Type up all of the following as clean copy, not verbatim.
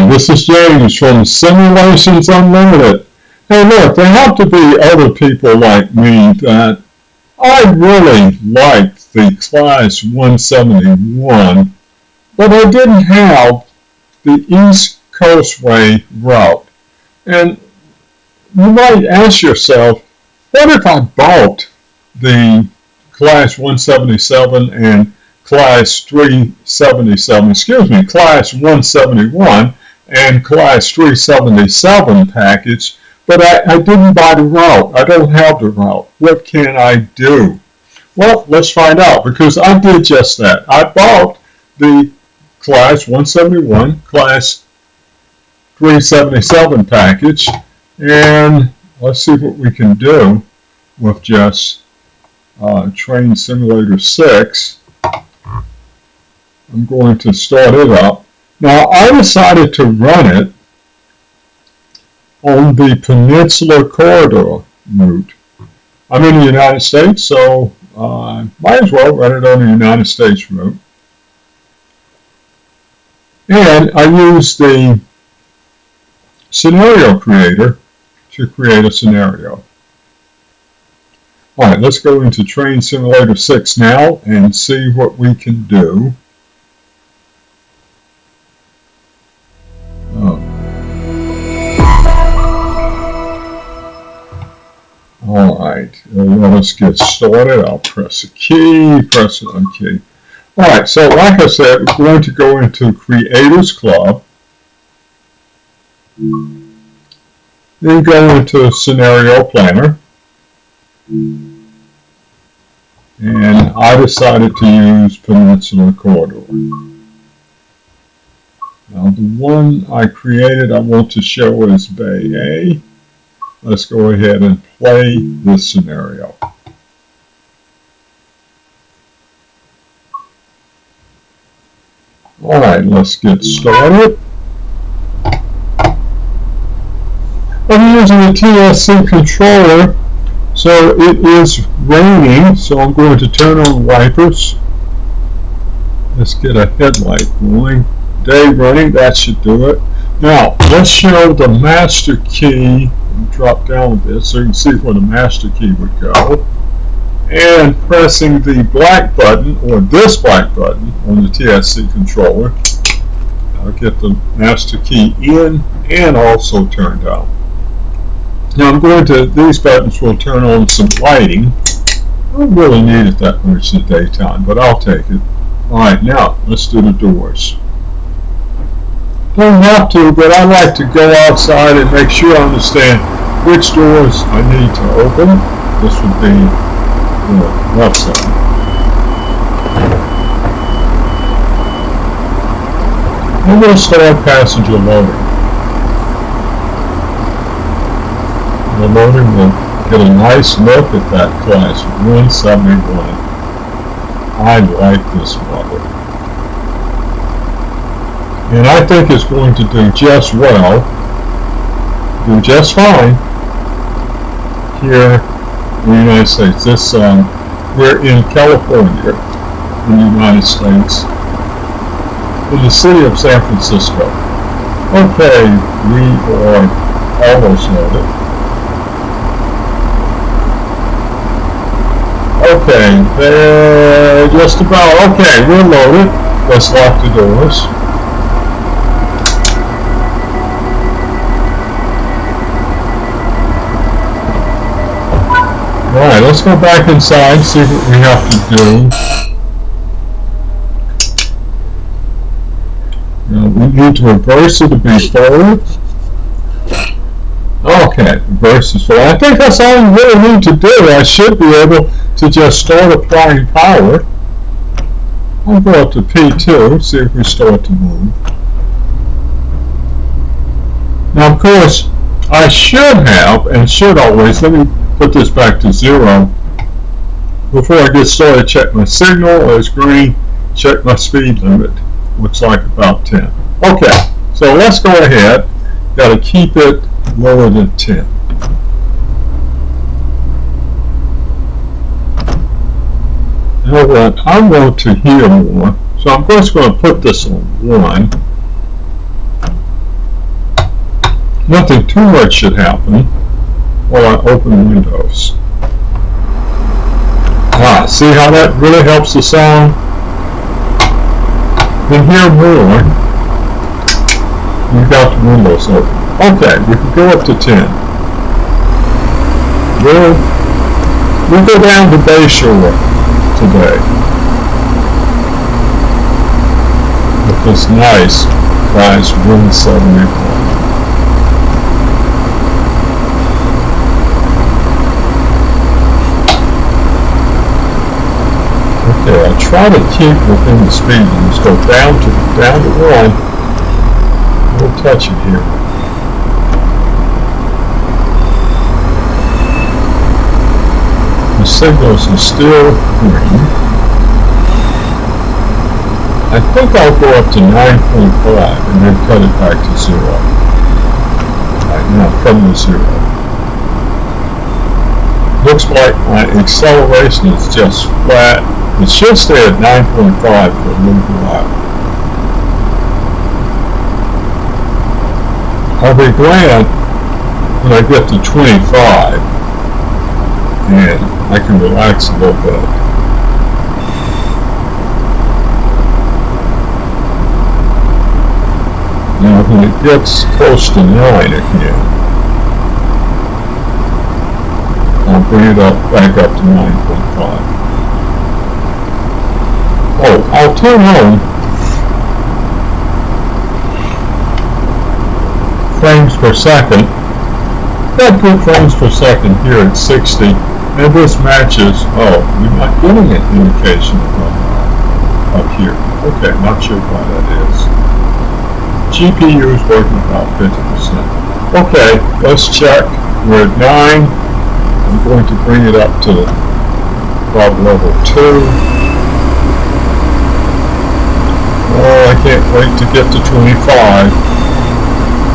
Hi, this is James from Simulations Unlimited. Hey look, there have to be other people like me that I really liked the Class 171, but I didn't have the East Coastway route. And you might ask yourself, what if I bought the Class 177 and Class 377, Class 171 and Class 377 package, but I didn't buy the route. I don't have the route. What can I do? Well, let's find out, because I did just that. I bought the Class 171, Class 377 package, and let's see what we can do with just Train Simulator 6. I'm going to start it up. Now, I decided to run it on the Peninsula Corrida route. I'm in the United States, so I might as well run it on the United States route. And I used the scenario creator to create a scenario. Alright, let's go into Train Simulator 6 now and see what we can do. Alright, let us get started. I'll press a key, press an key. Alright, so like I said, we're going to go into Creators Club. Then go into Scenario Planner. And I decided to use Peninsula Corrida. Now the one I created I want to show is Bay A. Let's go ahead and play this scenario. Alright, let's get started. I'm using a TSC controller, so it is raining, so I'm going to turn on wipers. Let's get a headlight going. Day running, that should do it. Now, let's show the master key. Drop down a bit so you can see where the master key would go. And pressing the black button, or this black button, on the TSC controller, I'll get the master key in and also turned out. Now I'm going to, these buttons will turn on some lighting. I don't really need it that much in the daytime, but I'll take it. Alright, now let's do the doors. Don't have to, but I like to go outside and make sure I understand which doors I need to open. This would be the left side. I'm going to start passenger loading. The loading will get a nice look at that Class 171. I like this model. And I think it's going to do just well, do just fine here in the United States. We're in California, in the United States, in the city of San Francisco. Okay, we are almost loaded. Okay, they're just about, okay, we're loaded. Let's lock the doors. Alright, let's go back inside and see what we have to do. Now, we need to reverse it to be forward. Okay, reverse is forward. I think that's all you really need to do. I should be able to just start applying power. I'll go up to P2, see if we start to move. Now, of course, I should have, and should always, let me put this back to 0. Before I get started, check my signal as green, check my speed limit, looks like about 10. Okay, so let's go ahead. Got to keep it lower than 10. You know what, I want to hear more, so I'm just going to put this on 1. Nothing too much should happen while I open Windows. See how that really helps the sound? To hear more, you've got the windows open. Okay, we can go up to 10. We'll go down to Bayshore today with this nice price 174. Okay, I try to keep within the speed limits. Go down to 1. We'll touch it here. The signals are still green. I think I'll go up to 9.5 and then cut it back to 0. Right now, come to 0. Looks like my acceleration is just flat. It should stay at 9.5 for a little while. I'll be glad when I get to 25 and I can relax a little bit. Now when it gets close to 9 again, I'll bring it back up to 9.5. Oh, I'll turn on frames per second. Got good frames per second here at 60, and this matches. Oh, you're not getting an indication up here. Okay, not sure why that is. GPU is working about 50%. Okay, let's check. We're at 9. I'm going to bring it up to about level 2. Oh, I can't wait to get to 25.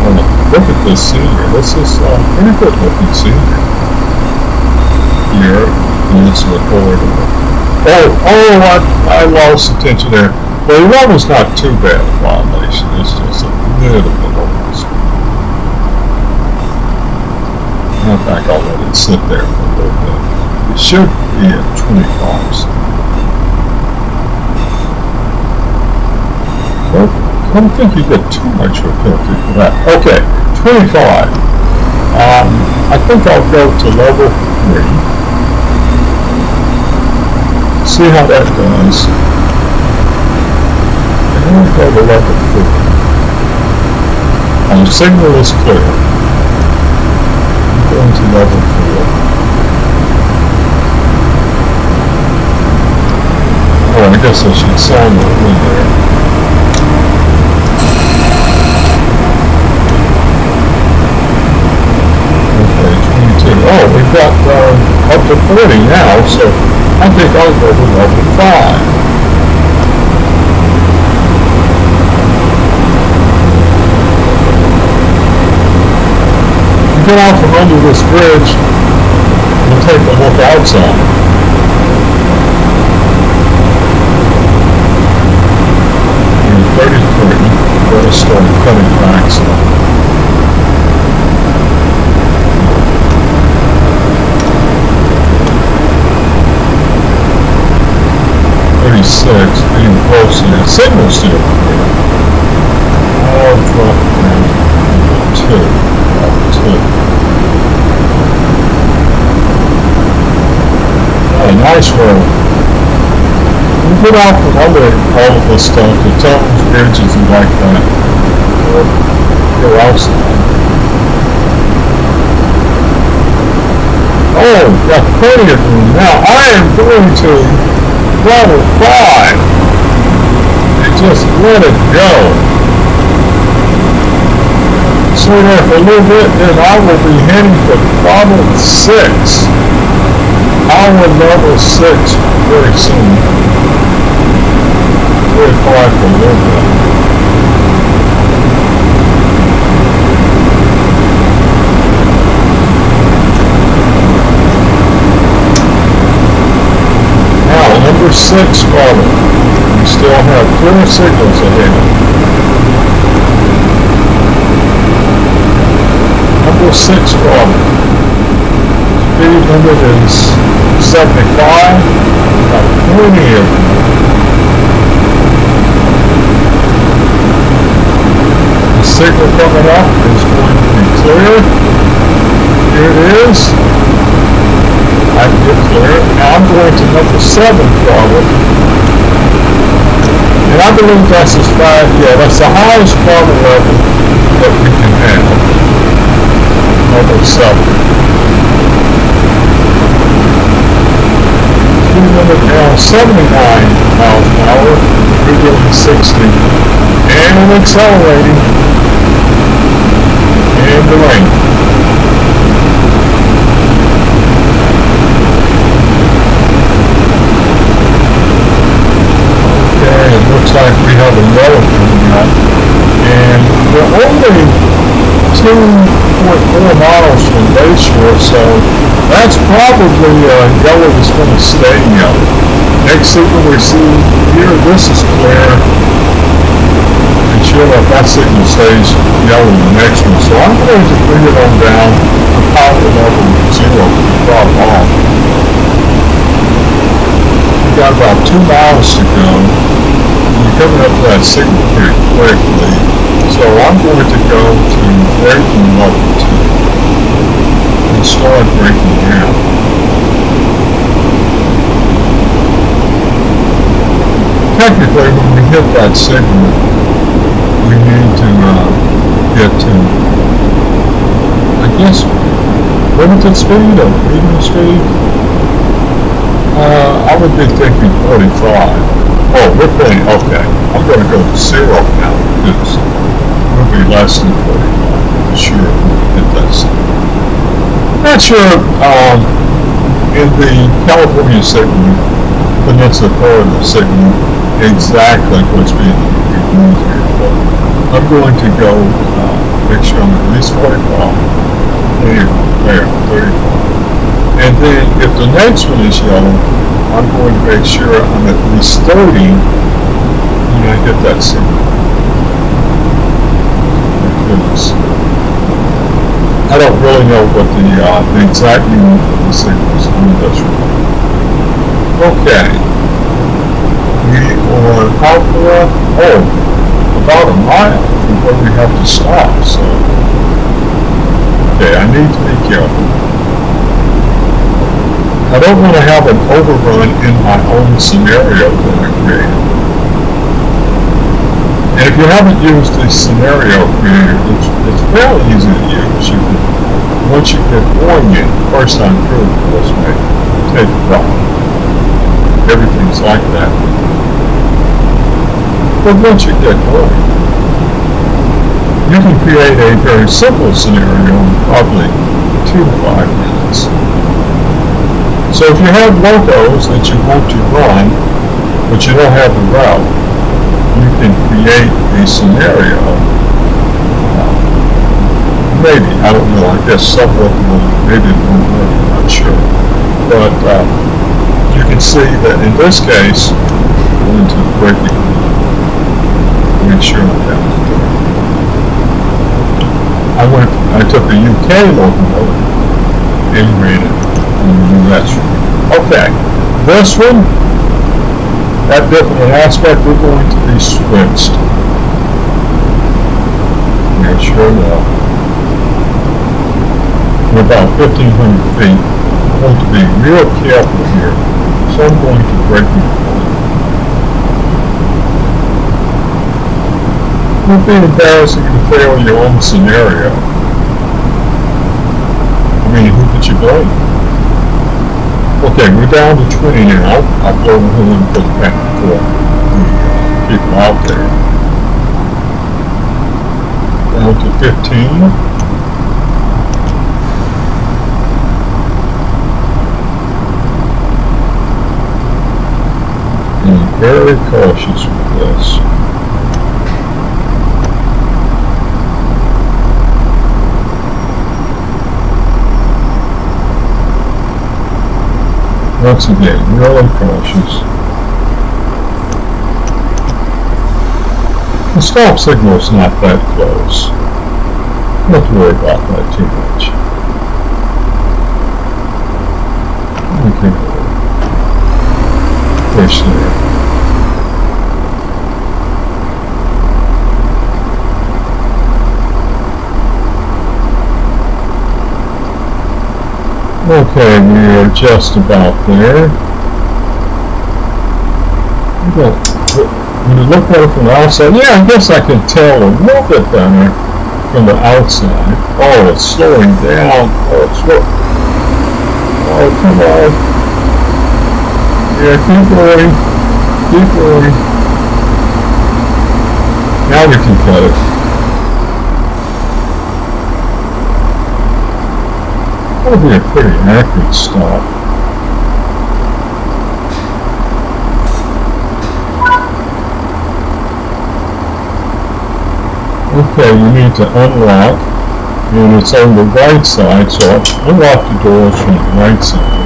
Oh, look at this scenery. This is pretty good looking scenery. Here, Peninsula Corrida. I lost attention there. Well, that was not too bad a violation. It's just a little bit over. In fact, I'll let it sit there for a little bit. It should be at 25. I don't think you get too much of a penalty for that. Okay, 25. I think I'll go to level 3. See how that does. And then we'll go to level 4. And the signal is clear. I'm going to level 4. Oh, I guess I should sound it in there. Oh, we've got up to 40 now, so I think I'll go to level 5. You get out from under this bridge and take a look outside. And 33, we're going to start cutting back some. 36, being close to the signal still clear. I'll drop it down to 2. Oh, nice road. You get out from under all of this stuff, the tunnels, bridges, and like that. Go outside. Oh, got plenty of room. Now I am going to level 5 and just let it go. So there for a little bit, then I will be heading for level 6. I will level 6 very soon. Very far for a little bit. Number 6 level. We still have clear signals ahead. equals 6 kilometers. Speed limit is 75. Got plenty of room. The signal coming up is going to be clear. Here it is. I can get clear. Now I'm going to number 7 throttle. And I believe that's as far, yeah, that's the highest throttle level that we can have. Number 7. Speed limit now 79 miles an hour. We're doing 60. And accelerating. And the rain. Okay, it looks like we have a yellow coming up. And we're only 2.4 miles from Bayshore, so that's probably yellow is going to stay yellow. Next signal we see here, this is clear. And sure enough, that signal stays yellow in the next one. So I'm going to bring it on down to power level 0 to drop off. We've got about 2 miles to go. We're coming up to that signal pretty quickly. So I'm going to go to braking level 2 and start braking down. Technically, when we hit that signal, we need to get to, I guess, limited speed or medium speed. I would be thinking 45. Oh, we're playing, okay. I'm going to go to 0 now because it'll be less than 45 for sure hit that signal. Not sure in the California signal, Peninsula Corrida signal, exactly what's being used here, but I'm going to go make sure I'm at least 45. There, 35. And then if the next one is yellow, I'm going to make sure I'm at least 30 when I hit that signal. My goodness. I don't really know what the exact meaning of the signals on this one. Okay. We are out for, about a mile before we have to stop, so okay, I need to be careful. I don't want to have an overrun in my own scenario that I created. And if you haven't used the scenario creator, it's fairly easy to use. You can, once you get going in, first time through, of course, may take a while. Everything's like that. But once you get going, you can create a very simple scenario in probably 2 to 5 minutes. So if you have locos that you want to run, but you don't have the route, you can create a scenario. Maybe, I don't know, I guess some local, maybe it won't work, I'm not sure. But you can see that in this case, I'm going to break it. Make sure I'm down. I took a UK locomotive and ran it in the US. Okay, this one, that different aspect, we're going to be switched. Yeah, sure enough. We're about 1,500 feet. I'm going to be real careful here, so I'm going to break it. It would be embarrassing to fail your own scenario. I mean, who could you blame? Okay, we're down to 20 now. I'll blow the horn for the people out there. Down to 15. And very cautious with this. Once again, really cautious. The stop signal is not that close. Don't have to worry about that too much. Okay. Fish there. Okay, we are just about there. When you look at it from the outside, yeah, I guess I can tell a little bit better from the outside. Oh, it's slowing down. Oh, it's slow. Oh, come on. Yeah, keep going. Keep going. Now we can cut it. That'll be a pretty accurate stop. Okay, you need to unlock, and it's on the right side, so I'll unlock the doors from the right side.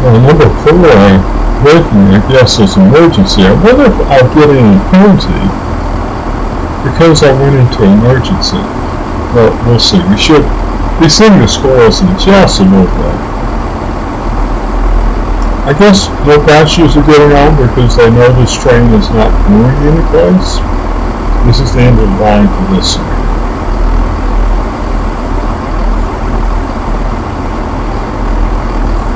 Well, number 4, braking, I guess, is emergency. I wonder if I'll get any penalty because I went into emergency. Well, we'll see. We should be seeing the scores in just a little bit. I guess no passengers are getting on because they know this train is not going anyplace. This is the end of the line for this side.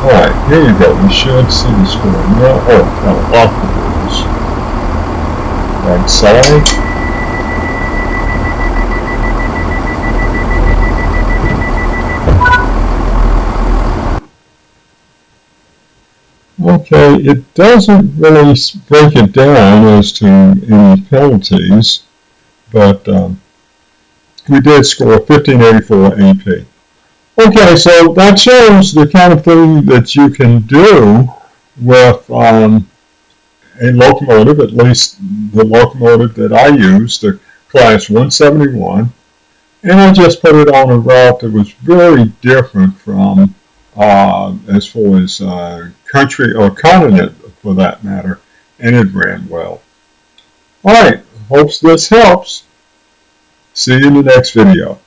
Alright, here we go. We should see the score now. Oh, I'll lock the doors. Right side. Okay, it doesn't really break it down as to any penalties, but we did score 1584 AP. Okay, so that shows the kind of thing that you can do with a locomotive, at least the locomotive that I used, the Class 171, and I just put it on a route that was very different from as far as country or continent for that matter, and it ran well. Alright, hopes this helps. See you in the next video.